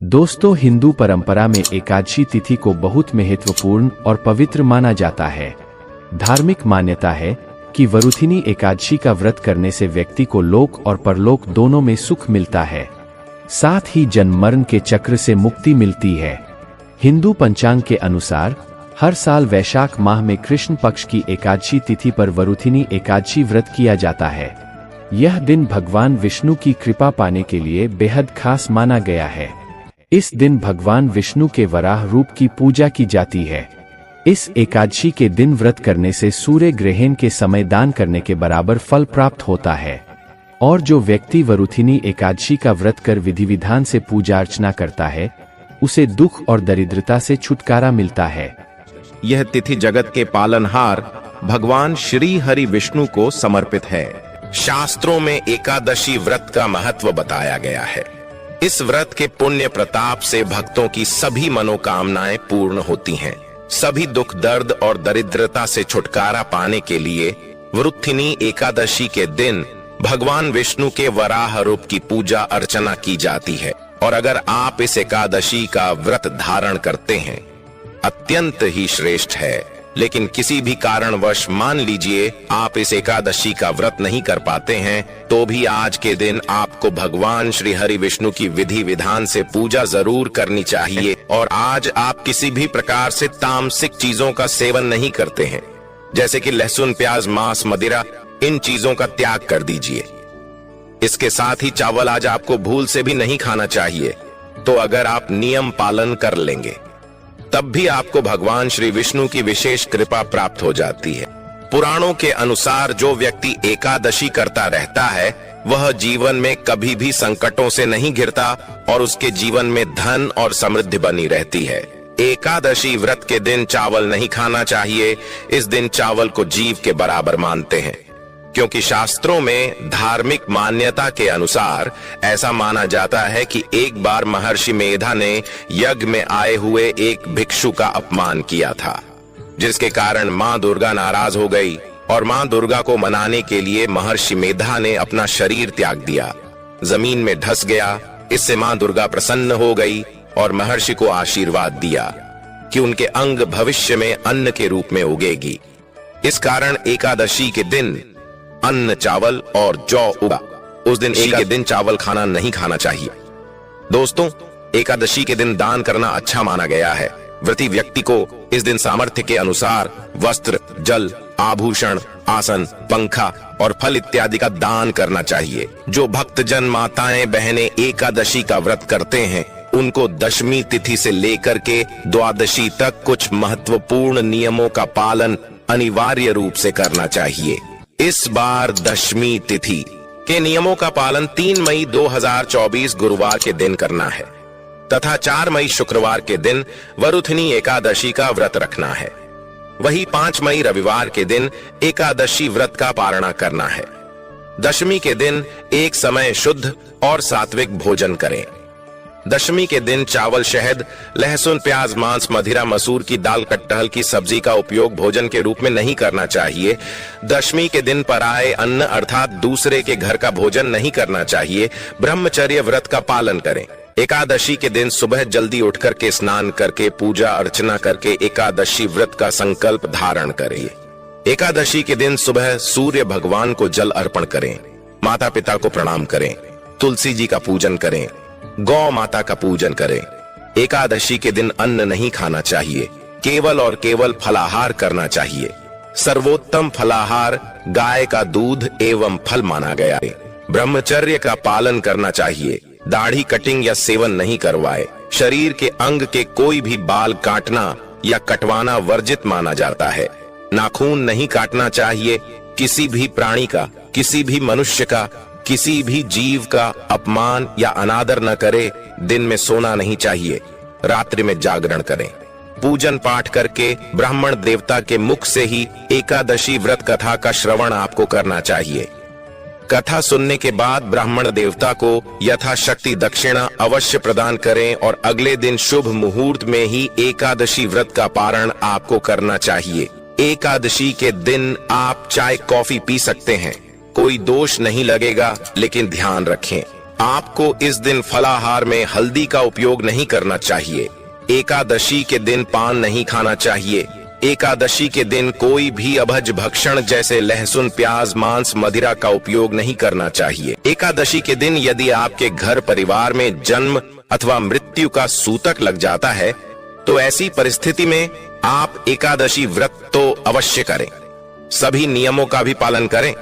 दोस्तों, हिंदू परंपरा में एकादशी तिथि को बहुत महत्वपूर्ण और पवित्र माना जाता है। धार्मिक मान्यता है कि वरुथिनी एकादशी का व्रत करने से व्यक्ति को लोक और परलोक दोनों में सुख मिलता है, साथ ही जन्म मरण के चक्र से मुक्ति मिलती है। हिंदू पंचांग के अनुसार हर साल वैशाख माह में कृष्ण पक्ष की एकादशी तिथि पर वरुथिनी एकादशी व्रत किया जाता है। यह दिन भगवान विष्णु की कृपा पाने के लिए बेहद खास माना गया है। इस दिन भगवान विष्णु के वराह रूप की पूजा की जाती है। इस एकादशी के दिन व्रत करने से सूर्य ग्रहण के समय दान करने के बराबर फल प्राप्त होता है, और जो व्यक्ति वरुथिनी एकादशी का व्रत कर विधि विधान से पूजा अर्चना करता है, उसे दुख और दरिद्रता से छुटकारा मिलता है। यह तिथि जगत के पालनहार भगवान श्री हरि विष्णु को समर्पित है। शास्त्रों में एकादशी व्रत का महत्व बताया गया है। इस व्रत के पुण्य प्रताप से भक्तों की सभी मनोकामनाएं पूर्ण होती हैं। सभी दुख दर्द और दरिद्रता से छुटकारा पाने के लिए वरुथिनी एकादशी के दिन भगवान विष्णु के वराह रूप की पूजा अर्चना की जाती है। और अगर आप इस एकादशी का व्रत धारण करते हैं, अत्यंत ही श्रेष्ठ है। लेकिन किसी भी कारणवश मान लीजिए आप इस एकादशी का व्रत नहीं कर पाते हैं, तो भी आज के दिन आपको भगवान श्री हरि विष्णु की विधि विधान से पूजा जरूर करनी चाहिए। और आज आप किसी भी प्रकार से तामसिक चीजों का सेवन नहीं करते हैं, जैसे कि लहसुन, प्याज, मांस, मदिरा, इन चीजों का त्याग कर दीजिए। इसके साथ ही चावल आज आपको भूल से भी नहीं खाना चाहिए। तो अगर आप नियम पालन कर लेंगे, तब भी आपको भगवान श्री विष्णु की विशेष कृपा प्राप्त हो जाती है। पुराणों के अनुसार जो व्यक्ति एकादशी करता रहता है, वह जीवन में कभी भी संकटों से नहीं घिरता और उसके जीवन में धन और समृद्धि बनी रहती है। एकादशी व्रत के दिन चावल नहीं खाना चाहिए। इस दिन चावल को जीव के बराबर मानते हैं, क्योंकि शास्त्रों में धार्मिक मान्यता के अनुसार ऐसा माना जाता है कि एक बार महर्षि मेधा ने यज्ञ में आए हुए एक भिक्षु का अपमान किया था, जिसके कारण मां दुर्गा नाराज हो गई और मां दुर्गा को मनाने के लिए महर्षि मेधा ने अपना शरीर त्याग दिया, जमीन में धंस गया। इससे मां दुर्गा प्रसन्न हो गई और महर्षि को आशीर्वाद दिया कि उनके अंग भविष्य में अन्न के रूप में उगेगी। इस कारण एकादशी के दिन अन्न, चावल और जौ उगा। उस दिन एक के दिन चावल खाना नहीं खाना चाहिए। दोस्तों, एकादशी के दिन दान करना अच्छा माना गया है। व्रती व्यक्ति को इस दिन सामर्थ्य के अनुसार वस्त्र, जल, आभूषण, आसन, पंखा और फल इत्यादि का दान करना चाहिए। जो भक्तजन, माताएं, बहनें एकादशी का व्रत करते हैं, उनको दशमी तिथि से लेकर के द्वादशी तक कुछ महत्वपूर्ण नियमों का पालन अनिवार्य रूप से करना चाहिए। इस बार दशमी तिथि के नियमों का पालन 3 मई 2024 गुरुवार के दिन करना है तथा 4 मई शुक्रवार के दिन वरुथिनी एकादशी का व्रत रखना है। वही 5 मई रविवार के दिन एकादशी व्रत का पारणा करना है। दशमी के दिन एक समय शुद्ध और सात्विक भोजन करें। दशमी के दिन चावल, शहद, लहसुन, प्याज, मांस, मदिरा, मसूर की दाल, कटहल की सब्जी का उपयोग भोजन के रूप में नहीं करना चाहिए। दशमी के दिन पराये अन्न अर्थात दूसरे के घर का भोजन नहीं करना चाहिए। ब्रह्मचर्य व्रत का पालन करें। एकादशी के दिन सुबह जल्दी उठकर के स्नान करके पूजा अर्चना करके एकादशी व्रत का संकल्प धारण करें। एकादशी के दिन सुबह सूर्य भगवान को जल अर्पण करें, माता पिता को प्रणाम करें, तुलसी जी का पूजन करें, गौ माता का पूजन करें। एकादशी के दिन अन्न नहीं खाना चाहिए, केवल और केवल फलाहार करना चाहिए। सर्वोत्तम फलाहार गाय का दूध एवं फल माना गया है। ब्रह्मचर्य का पालन करना चाहिए। दाढ़ी कटिंग या सेवन नहीं करवाए। शरीर के अंग के कोई भी बाल काटना या कटवाना वर्जित माना जाता है। नाखून नहीं काटना चाहिए। किसी भी प्राणी का, किसी भी मनुष्य का, किसी भी जीव का अपमान या अनादर न करे। दिन में सोना नहीं चाहिए। रात्रि में जागरण करें। पूजन पाठ करके ब्राह्मण देवता के मुख से ही एकादशी व्रत कथा का श्रवण आपको करना चाहिए। कथा सुनने के बाद ब्राह्मण देवता को यथाशक्ति दक्षिणा अवश्य प्रदान करें और अगले दिन शुभ मुहूर्त में ही एकादशी व्रत का पारण आपको करना चाहिए। एकादशी के दिन आप चाय, कॉफी पी सकते हैं, कोई दोष नहीं लगेगा। लेकिन ध्यान रखें, आपको इस दिन फलाहार में हल्दी का उपयोग नहीं करना चाहिए। एकादशी के दिन पान नहीं खाना चाहिए। एकादशी के दिन कोई भी अभज भक्षण जैसे लहसुन, प्याज, मांस, मदिरा का उपयोग नहीं करना चाहिए। एकादशी के दिन यदि आपके घर परिवार में जन्म अथवा मृत्यु का सूतक लग जाता है तो ऐसी परिस्थिति में आप एकादशी व्रत तो अवश्य करें, सभी नियमों का भी पालन करें,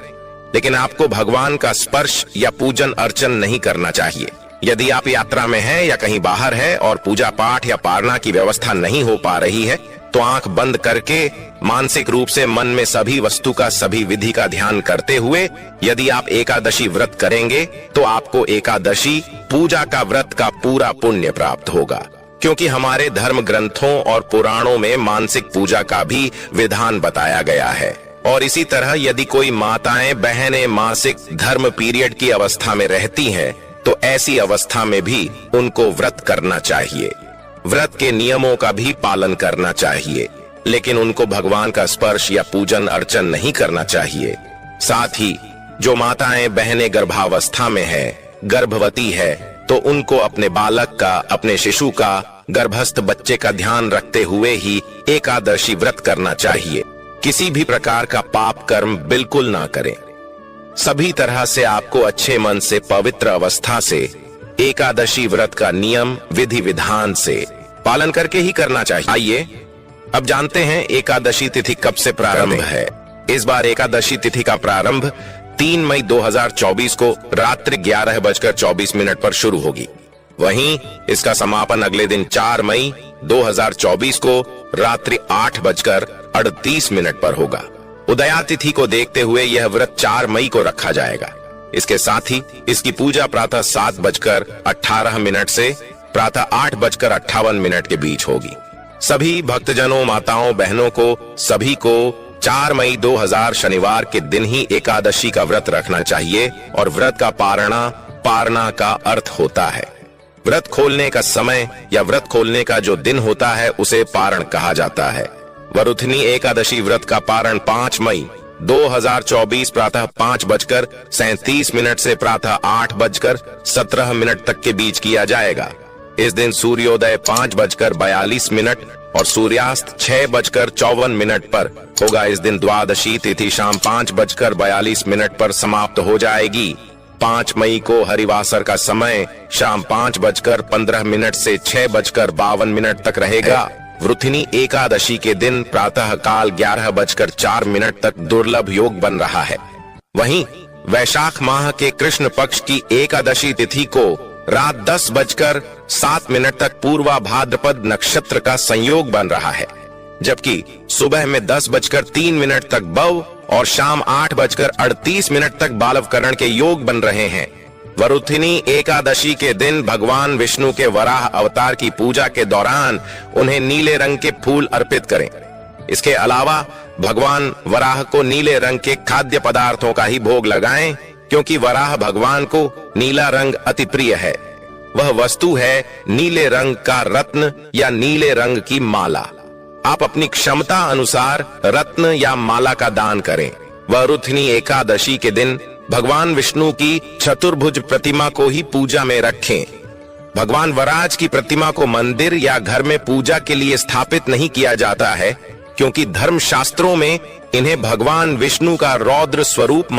लेकिन आपको भगवान का स्पर्श या पूजन अर्चन नहीं करना चाहिए। यदि आप यात्रा में हैं या कहीं बाहर है और पूजा पाठ या पारणा की व्यवस्था नहीं हो पा रही है तो आंख बंद करके मानसिक रूप से मन में सभी वस्तु का, सभी विधि का ध्यान करते हुए यदि आप एकादशी व्रत करेंगे तो आपको एकादशी पूजा का व्रत का पूरा पुण्य प्राप्त होगा, क्योंकि हमारे धर्म ग्रंथों और पुराणों में मानसिक पूजा का भी विधान बताया गया है। और इसी तरह यदि कोई माताएं बहनें मासिक धर्म पीरियड की अवस्था में रहती हैं तो ऐसी अवस्था में भी उनको व्रत करना चाहिए। व्रत के नियमों का भी पालन करना चाहिए, लेकिन उनको भगवान का स्पर्श या पूजन अर्चन नहीं करना चाहिए। साथ ही जो माताएं बहनें गर्भावस्था में है, गर्भवती है, तो उनको अपने बालक का, अपने शिशु का, गर्भस्थ बच्चे का ध्यान रखते हुए ही एकादशी व्रत करना चाहिए। किसी भी प्रकार का पाप कर्म बिल्कुल ना करें। सभी तरह से आपको अच्छे मन से, पवित्र अवस्था से एकादशी व्रत का नियम विधि विधान से पालन करके ही करना चाहिए। आइए अब जानते हैं एकादशी तिथि कब से प्रारंभ है। इस बार एकादशी तिथि का प्रारंभ 3 मई 2024 को रात्रि 11:24 पर शुरू होगी। वहीं इसका समापन अगले दिन 4 मई 2024 को रात्रि 8:38 पर होगा। उदया तिथि को देखते हुए यह व्रत 4 मई को रखा जाएगा। इसके साथ ही इसकी पूजा प्रातः 7:18 से प्रातः 8:58 के बीच होगी। सभी भक्तजनों, माताओं, बहनों को सभी को 4 मई 2000 शनिवार के दिन ही एकादशी का व्रत रखना चाहिए और व्रत का पारणा का अर्थ होता है। व्रत खोलने का समय या व्रत खोलने का जो दिन होता है उसे पारण कहा जाता है। वरुथिनी एकादशी व्रत का पारण 5 मई 2024 प्रातः 5:37 से प्रातः 8:17 तक के बीच किया जाएगा। इस दिन सूर्योदय 5:42 और सूर्यास्त 6:54 पर होगा। इस दिन द्वादशी तिथि शाम 5:42 पर समाप्त हो जाएगी। 5 मई को हरिवासर का समय शाम 5:15 से 6:52 तक रहेगा। वृथिनी एकादशी के दिन प्रातः काल 11:04 तक दुर्लभ योग बन रहा है। वहीं वैशाख माह के कृष्ण पक्ष की एकादशी तिथि को रात 10:07 तक पूर्वा भाद्रपद नक्षत्र का संयोग बन रहा है, जबकि सुबह में 10:03 तक बव और शाम 8:38 तक बालवकरण के योग बन रहे हैं। वरुथिनी एकादशी के दिन भगवान विष्णु के वराह अवतार की पूजा के दौरान उन्हें नीले रंग के फूल अर्पित करें। इसके अलावा भगवान वराह को नीले रंग के खाद्य पदार्थों का ही भोग लगाएं, क्योंकि वराह भगवान को नीला रंग अति प्रिय है। वह वस्तु है नीले रंग का रत्न या नीले रंग की माला। आप अपनी क्षमता अनुसार रत्न या माला का दान करें। वरुथिनी एकादशी के दिन भगवान विष्णु की चतुर्भुज प्रतिमा को ही पूजा में रखें। भगवान वराज की प्रतिमा को मंदिर या घर में पूजा के लिए स्थापित नहीं किया जाता है, क्योंकि धर्म शास्त्रों में इन्हें भगवान विष्णु का रौद्र स्वरूप